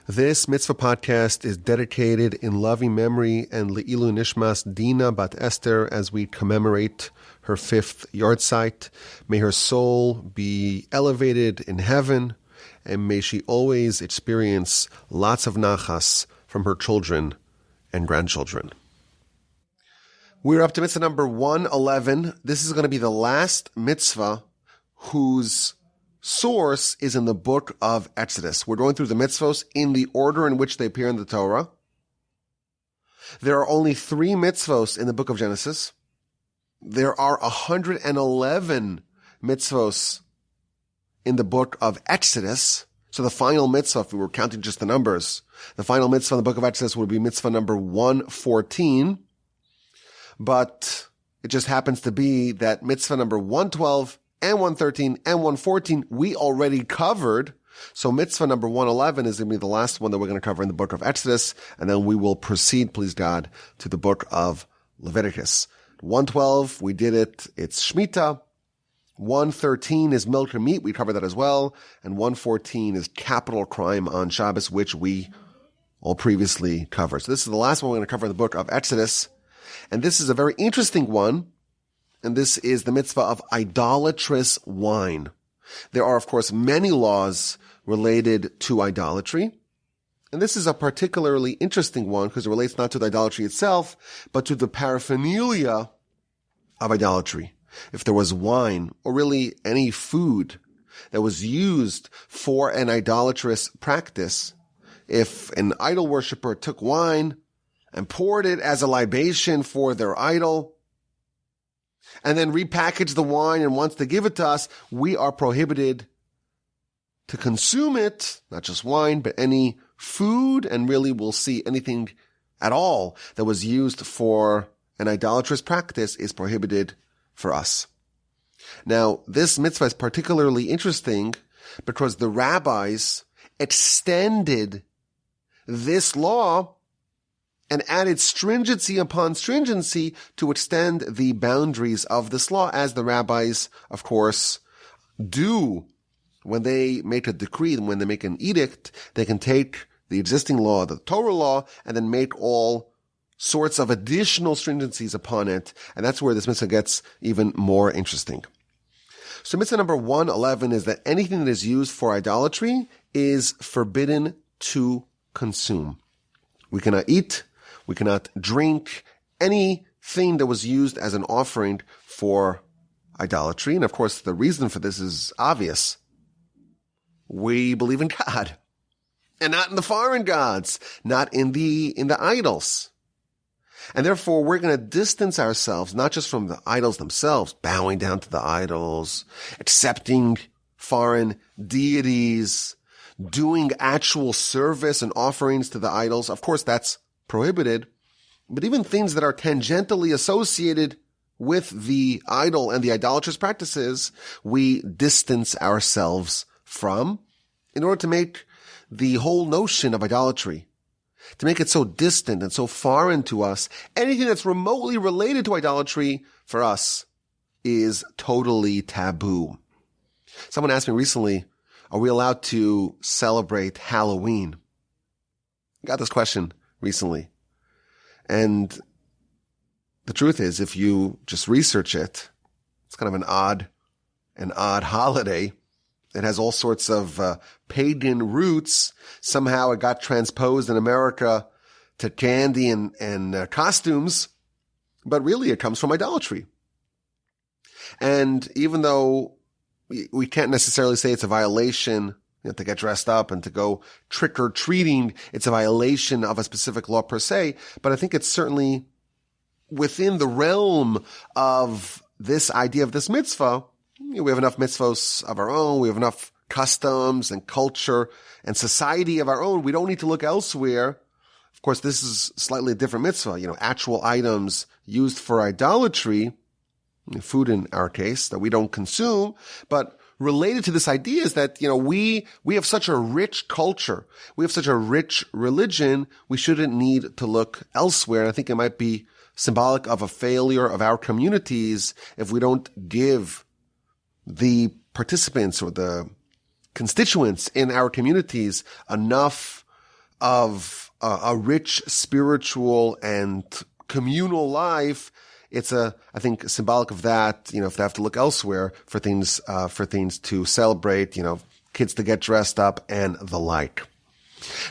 This Mitzvah Podcast is dedicated in loving memory and leilui nishmas Dina bat Esther as we commemorate her 5th yartzeit. May her soul be elevated in heaven, and may she always experience lots of Nachas from her children and grandchildren. We're up to mitzvah number 111. This is going to be the last mitzvah whose source is in the book of Exodus. We're going through the mitzvos in the order in which they appear in the Torah. There are only 3 mitzvos in the book of Genesis. There are 111 mitzvos in the book of Exodus. So the final mitzvah, if we were counting just the numbers, the final mitzvah in the book of Exodus would be mitzvah number 114. But it just happens to be that mitzvah number 112 and 113 and 114 we already covered. So mitzvah number 111 is going to be the last one that we're going to cover in the book of Exodus. And then we will proceed, please God, to the book of Leviticus. 112, we did it. It's Shemitah. 113 is milk and meat. We covered that as well. And 114 is capital crime on Shabbos, which we all previously covered. So this is the last one we're going to cover in the book of Exodus. And this is a very interesting one. And this is the mitzvah of idolatrous wine. There are, of course, many laws related to idolatry. And this is a particularly interesting one because it relates not to the idolatry itself, but to the paraphernalia of idolatry. If there was wine, or really any food that was used for an idolatrous practice, if an idol worshiper took wine and poured it as a libation for their idol, and then repackage the wine and wants to give it to us, we are prohibited to consume it, not just wine, but any food, and really we'll see anything at all that was used for an idolatrous practice is prohibited for us. Now, this mitzvah is particularly interesting because the rabbis extended this law and added stringency upon stringency to extend the boundaries of this law, as the rabbis, of course, do when they make a decree, when they make an edict. They can take the existing law, the Torah law, and then make all sorts of additional stringencies upon it. And that's where this mitzvah gets even more interesting. So mitzvah number 111 is that anything that is used for idolatry is forbidden to consume. We cannot eat, we cannot drink anything that was used as an offering for idolatry. And of course, the reason for this is obvious. We believe in God and not in the foreign gods, not in the idols. And therefore, we're going to distance ourselves, not just from the idols themselves, bowing down to the idols, accepting foreign deities, doing actual service and offerings to the idols. Of course, that's prohibited, but even things that are tangentially associated with the idol and the idolatrous practices, we distance ourselves from in order to make the whole notion of idolatry, to make it so distant and so foreign to us. Anything that's remotely related to idolatry for us is totally taboo. Someone asked me recently, are we allowed to celebrate Halloween? I got this question recently. And the truth is, if you just research it, it's kind of an odd holiday. It has all sorts of pagan roots. Somehow it got transposed in America to candy and costumes, but really it comes from idolatry. And even though we can't necessarily say it's a violation, to get dressed up and to go trick-or-treating, it's a violation of a specific law per se, but I think it's certainly within the realm of this idea of this mitzvah. We have enough mitzvahs of our own. We have enough customs and culture and society of our own. We don't need to look elsewhere. Of course, this is slightly a different mitzvah, actual items used for idolatry, food in our case, that we don't consume, but related to this idea is that, we have such a rich culture. We have such a rich religion. We shouldn't need to look elsewhere. And I think it might be symbolic of a failure of our communities if we don't give the participants or the constituents in our communities enough of a rich spiritual and communal life, it's I think, symbolic of that. If they have to look elsewhere for things to celebrate, kids to get dressed up and the like.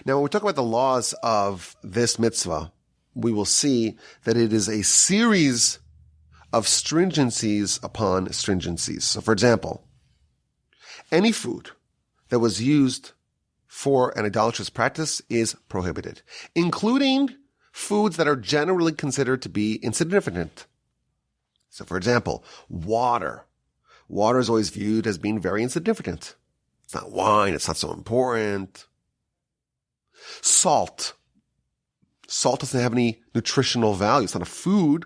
Now, when we talk about the laws of this mitzvah, we will see that it is a series of stringencies upon stringencies. So, for example, any food that was used for an idolatrous practice is prohibited, including foods that are generally considered to be insignificant. So, for example, water. Water is always viewed as being very insignificant. It's not wine. It's not so important. Salt. Salt doesn't have any nutritional value. It's not a food.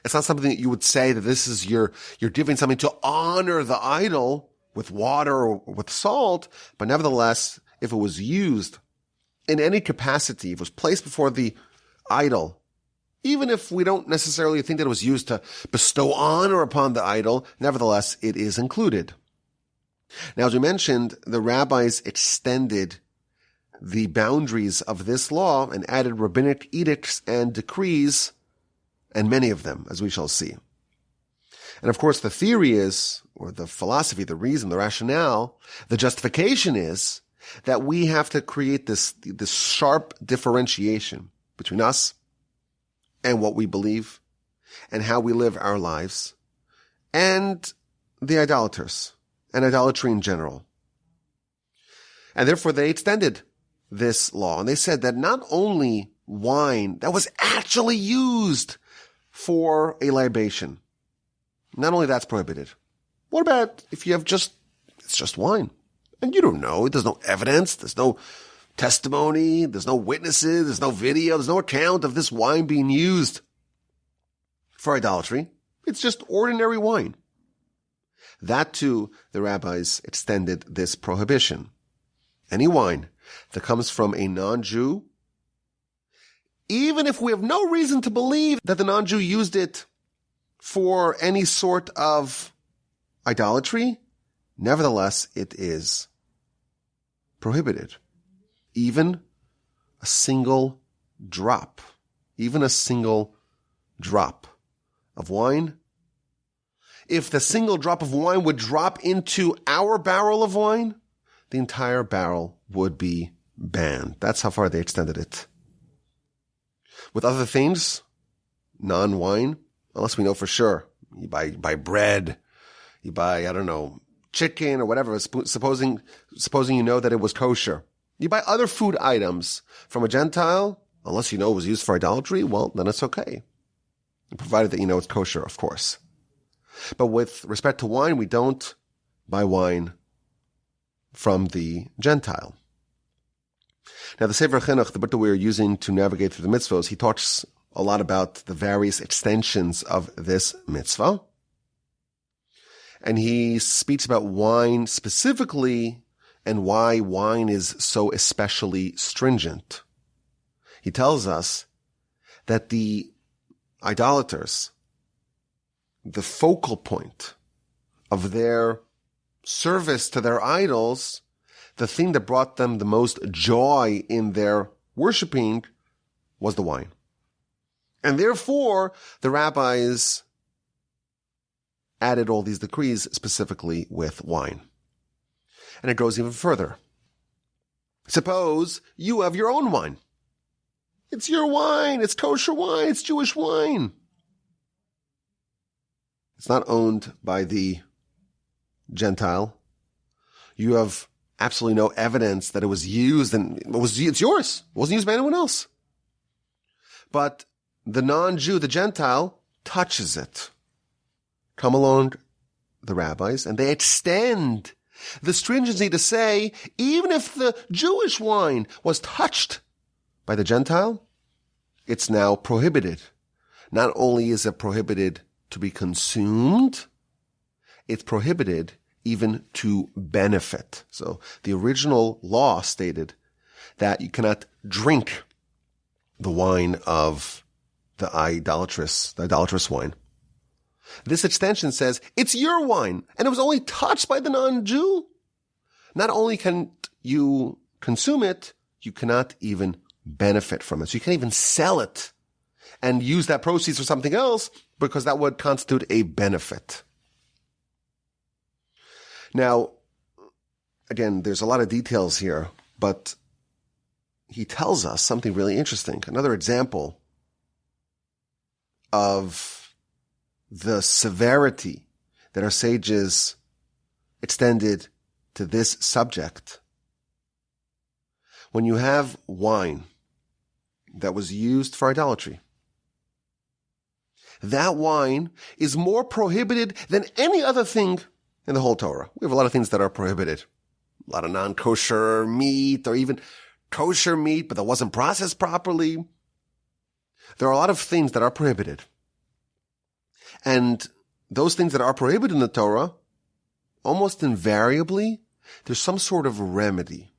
It's not something that you would say that this is you're giving something to honor the idol with water or with salt. But nevertheless, if it was used in any capacity, if it was placed before the idol, even if we don't necessarily think that it was used to bestow honor upon the idol, nevertheless, it is included. Now, as we mentioned, the rabbis extended the boundaries of this law and added rabbinic edicts and decrees, and many of them, as we shall see. And of course, the theory is, or the philosophy, the reason, the rationale, the justification is that we have to create this sharp differentiation between us and what we believe and how we live our lives and the idolaters and idolatry in general. And therefore they extended this law, and they said that not only wine that was actually used for a libation, not only that's prohibited. What about if you have it's just wine and you don't know, there's no evidence, there's no testimony, there's no witnesses, there's no video, there's no account of this wine being used for idolatry. It's just ordinary wine. That too, the rabbis extended this prohibition. Any wine that comes from a non-Jew, even if we have no reason to believe that the non-Jew used it for any sort of idolatry, nevertheless, it is prohibited. Even a single drop of wine. If the single drop of wine would drop into our barrel of wine, the entire barrel would be banned. That's how far they extended it. With other things, non-wine, unless we know for sure, you buy bread, you buy, chicken or whatever, supposing you know that it was kosher. You buy other food items from a Gentile, unless you know it was used for idolatry, well, then it's okay. Provided that you know it's kosher, of course. But with respect to wine, we don't buy wine from the Gentile. Now, the Sefer Chinuch, the book that we are using to navigate through the mitzvahs, he talks a lot about the various extensions of this mitzvah. And he speaks about wine specifically and why wine is so especially stringent. He tells us that the idolaters, the focal point of their service to their idols, the thing that brought them the most joy in their worshiping was the wine. And therefore, the rabbis added all these decrees specifically with wine. And it goes even further. Suppose you have your own wine. It's your wine. It's kosher wine. It's Jewish wine. It's not owned by the Gentile. You have absolutely no evidence that it was used, and it's yours. It wasn't used by anyone else. But the non-Jew, the Gentile, touches it. Come along the rabbis, and they extend the stringency to say, even if the Jewish wine was touched by the Gentile, it's now prohibited. Not only is it prohibited to be consumed, it's prohibited even to benefit. So the original law stated that you cannot drink the wine of the idolatrous wine. This extension says it's your wine, and it was only touched by the non-Jew. Not only can you consume it, you cannot even benefit from it. So you can't even sell it and use that proceeds for something else because that would constitute a benefit. Now, again, there's a lot of details here, but he tells us something really interesting. Another example of the severity that our sages extended to this subject. When you have wine that was used for idolatry, that wine is more prohibited than any other thing in the whole Torah. We have a lot of things that are prohibited. A lot of non-kosher meat or even kosher meat, but that wasn't processed properly. There are a lot of things that are prohibited. And those things that are prohibited in the Torah, almost invariably, there's some sort of remedy.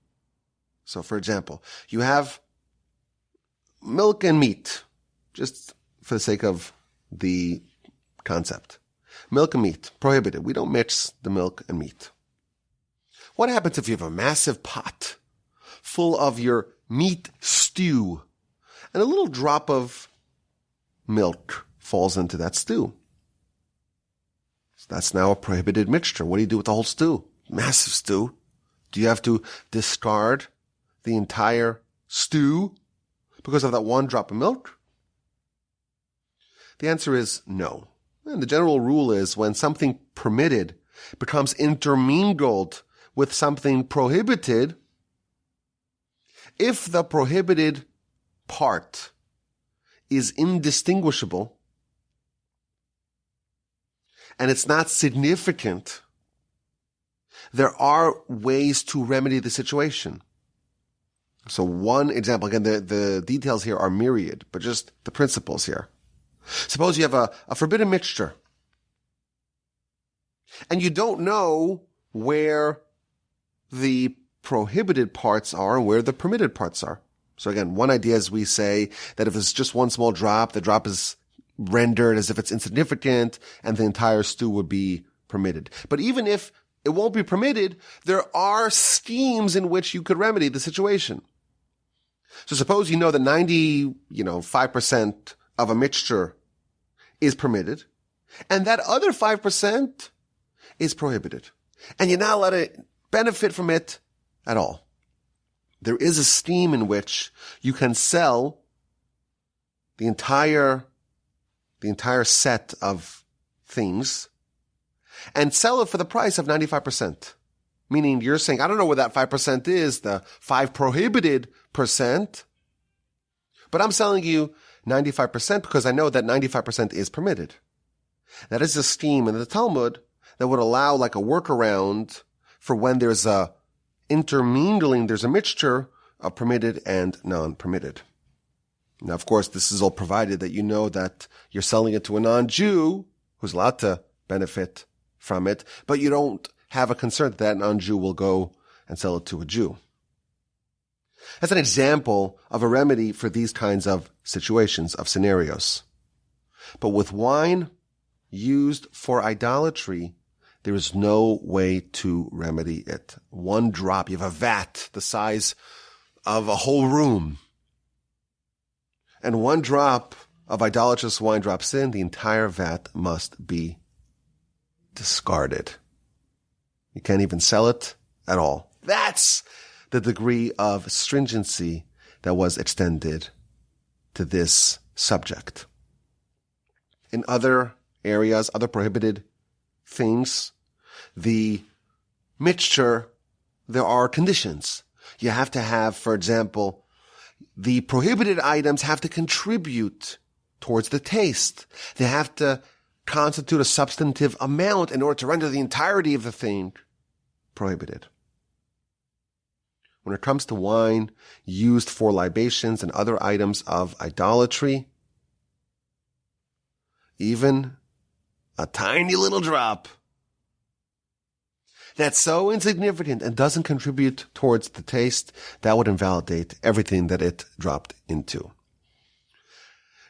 So, for example, you have milk and meat, just for the sake of the concept. Milk and meat, prohibited. We don't mix the milk and meat. What happens if you have a massive pot full of your meat stew and a little drop of milk falls into that stew? So that's now a prohibited mixture. What do you do with the whole stew? Massive stew. Do you have to discard the entire stew because of that one drop of milk? The answer is no. And the general rule is when something permitted becomes intermingled with something prohibited, if the prohibited part is indistinguishable and it's not significant, there are ways to remedy the situation. So one example, again, the details here are myriad, but just the principles here. Suppose you have a forbidden mixture and you don't know where the prohibited parts are and where the permitted parts are. So again, one idea is we say that if it's just one small drop, the drop is rendered as if it's insignificant and the entire stew would be permitted. But even if it won't be permitted, there are schemes in which you could remedy the situation. So suppose you know that 5% of a mixture is permitted and that other 5% is prohibited. And you're not allowed to benefit from it at all. There is a scheme in which you can sell the entire set of things and sell it for the price of 95%. Meaning you're saying, I don't know what that 5% is, the 5 prohibited percent, but I'm selling you 95% because I know that 95% is permitted. That is a scheme in the Talmud that would allow like a workaround for when there's a intermingling, there's a mixture of permitted and non-permitted. Now, of course, this is all provided that you know that you're selling it to a non-Jew who's allowed to benefit from it, but you don't have a concern that that non-Jew will go and sell it to a Jew. That's an example of a remedy for these kinds of situations, of scenarios. But with wine used for idolatry, there is no way to remedy it. One drop, you have a vat the size of a whole room, and one drop of idolatrous wine drops in, the entire vat must be discarded. You can't even sell it at all. That's the degree of stringency that was extended to this subject. In other areas, other prohibited things, the mixture, there are conditions. You have to have, for example, the prohibited items have to contribute towards the taste. They have to constitute a substantive amount in order to render the entirety of the thing prohibited. When it comes to wine used for libations and other items of idolatry, even a tiny little drop that's so insignificant and doesn't contribute towards the taste, that would invalidate everything that it dropped into.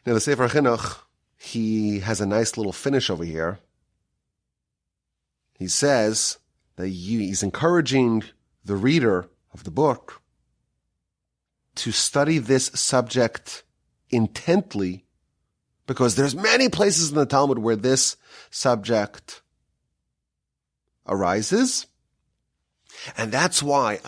Now the Sefer Chinuch, he has a nice little finish over here. He says that he's encouraging the reader of the book to study this subject intently, because there's many places in the Talmud where this subject arises. And that's why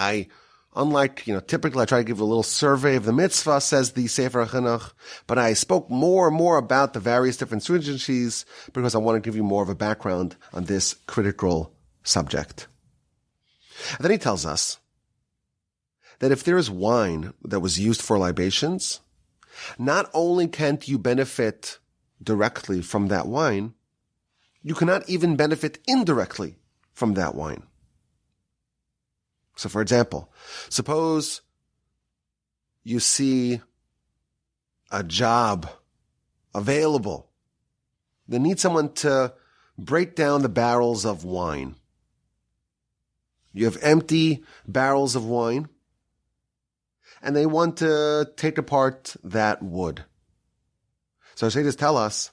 unlike, typically I try to give a little survey of the mitzvah, says the Sefer HaChinuch, but I spoke more and more about the various different stringencies because I want to give you more of a background on this critical subject. And then he tells us that if there is wine that was used for libations, not only can't you benefit directly from that wine, you cannot even benefit indirectly from that wine. So for example, suppose you see a job available. They need someone to break down the barrels of wine. You have empty barrels of wine, and they want to take apart that wood. So Sages tell us,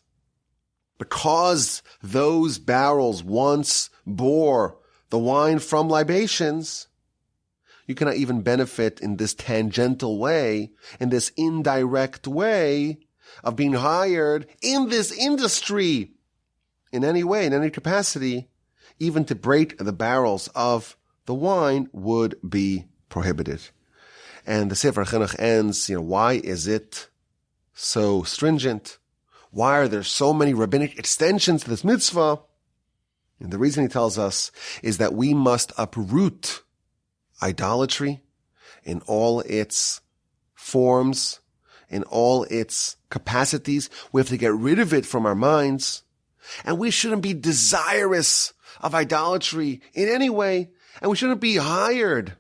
because those barrels once bore the wine from libations, you cannot even benefit in this tangential way, in this indirect way of being hired in this industry in any way, in any capacity. Even to break the barrels of the wine would be prohibited. And the Sefer HaChinuch ends, why is it so stringent? Why are there so many rabbinic extensions to this mitzvah? And the reason he tells us is that we must uproot idolatry in all its forms, in all its capacities. We have to get rid of it from our minds. And we shouldn't be desirous of idolatry in any way. And we shouldn't be hired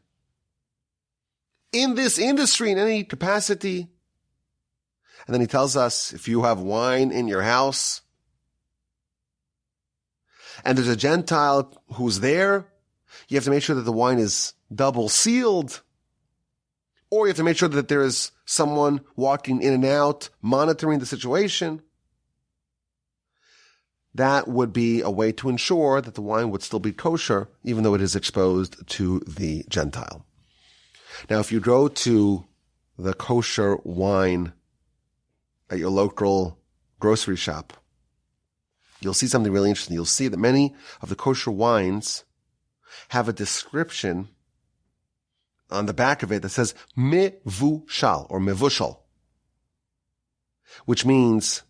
in this industry in any capacity. And then he tells us, if you have wine in your house and there's a Gentile who's there, you have to make sure that the wine is double sealed, or you have to make sure that there is someone walking in and out, monitoring the situation. That would be a way to ensure that the wine would still be kosher, even though it is exposed to the Gentile. Now, if you go to the kosher wine at your local grocery shop, you'll see something really interesting. You'll see that many of the kosher wines have a description on the back of it that says mevushal or mevushal, which means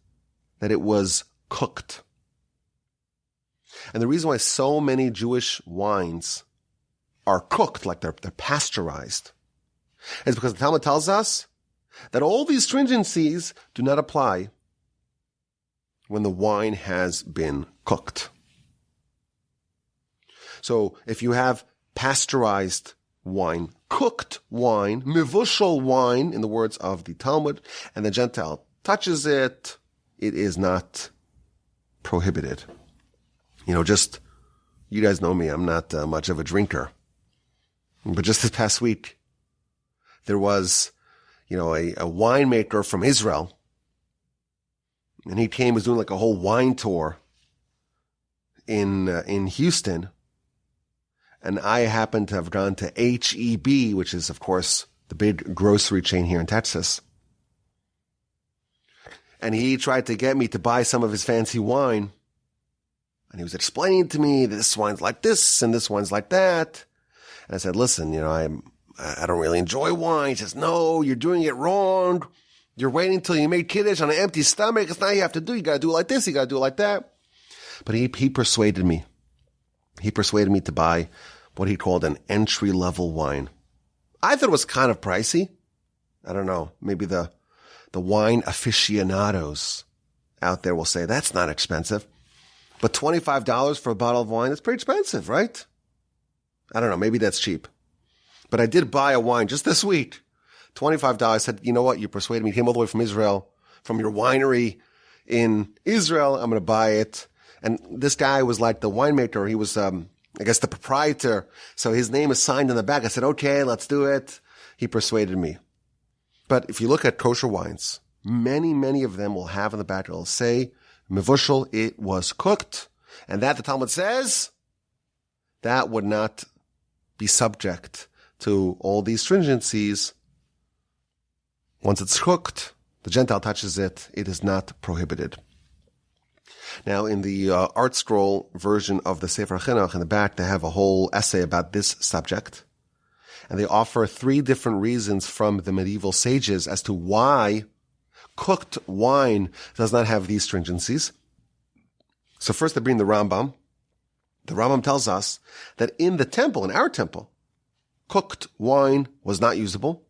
that it was cooked. And the reason why so many Jewish wines are cooked, like they're pasteurized, is because the Talmud tells us that all these stringencies do not apply when the wine has been cooked. So if you have pasteurized wine, cooked wine, mevushal wine, in the words of the Talmud, and the Gentile touches it, it is not prohibited. You guys know me, I'm not much of a drinker. But just this past week, there was, a winemaker from Israel, and he was doing like a whole wine tour in Houston. And I happened to have gone to HEB, which is, of course, the big grocery chain here in Texas. And he tried to get me to buy some of his fancy wine. And he was explaining to me that this wine's like this and this wine's like that. And I said, listen, I don't really enjoy wine. He says, no, you're doing it wrong. You're waiting till you make kiddush on an empty stomach. It's not you have to do. You got to do it like this. You got to do it like that. But he persuaded me. He persuaded me to buy what he called an entry-level wine. I thought it was kind of pricey. I don't know. Maybe the wine aficionados out there will say that's not expensive. But $25 for a bottle of wine is pretty expensive, right? I don't know. Maybe that's cheap. But I did buy a wine just this week. $25. I said, you know what? You persuaded me. He came all the way from Israel, from your winery in Israel. I'm going to buy it. And this guy was like the winemaker. He was, I guess, the proprietor. So his name is signed on the back. I said, okay, let's do it. He persuaded me. But if you look at kosher wines, many of them will have in the back, it'll say, mevushal, it was cooked. And that, the Talmud says, that would not be subject to all these stringencies once it's cooked, the Gentile touches it, it is not prohibited. Now, in the art scroll version of the Sefer Chinuch, in the back, they have a whole essay about this subject. And they offer 3 different reasons from the medieval sages as to why cooked wine does not have these stringencies. So first they bring the Rambam. The Rambam tells us that in the temple, in our temple, cooked wine was not usable.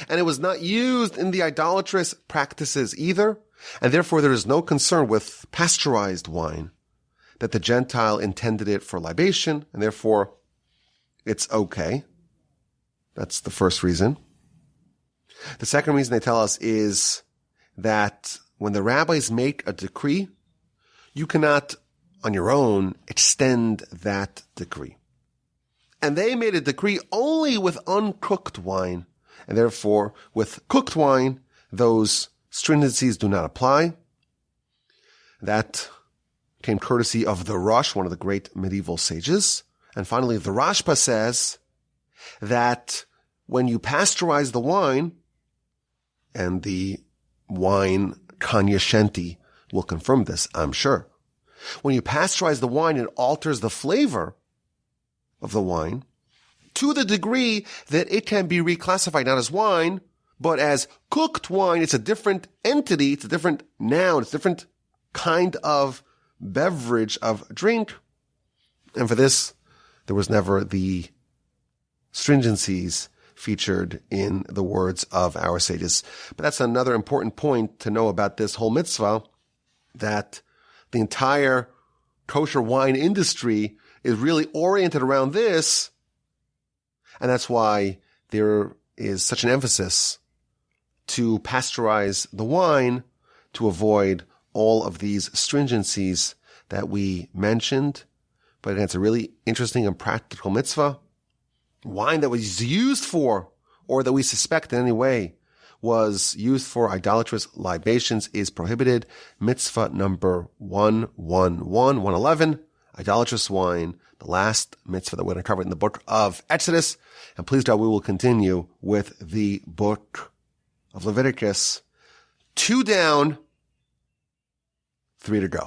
And it was not used in the idolatrous practices either. And therefore there is no concern with pasteurized wine, that the Gentile intended it for libation, and therefore it's okay. That's the first reason. The second reason they tell us is that when the rabbis make a decree, you cannot, on your own, extend that decree. And they made a decree only with uncooked wine, and therefore with cooked wine, those stringencies do not apply. That came courtesy of the Rosh, one of the great medieval sages. And finally, the Rashba says that when you pasteurize the wine, and the wine cognoscenti will confirm this, I'm sure. When you pasteurize the wine, it alters the flavor of the wine to the degree that it can be reclassified not as wine, but as cooked wine. It's a different entity, it's a different noun, it's a different kind of beverage, of drink. And for this, there was never the stringencies featured in the words of our sages. But that's another important point to know about this whole mitzvah, that the entire kosher wine industry is really oriented around this. And that's why there is such an emphasis to pasteurize the wine to avoid all of these stringencies that we mentioned. But it's a really interesting and practical mitzvah. Wine that was used for, or that we suspect in any way was used for idolatrous libations, is prohibited. Mitzvah number 111, idolatrous wine, the last mitzvah that we're going to cover in the book of Exodus. And please God, we will continue with the book of Leviticus. 2 down, 3 to go.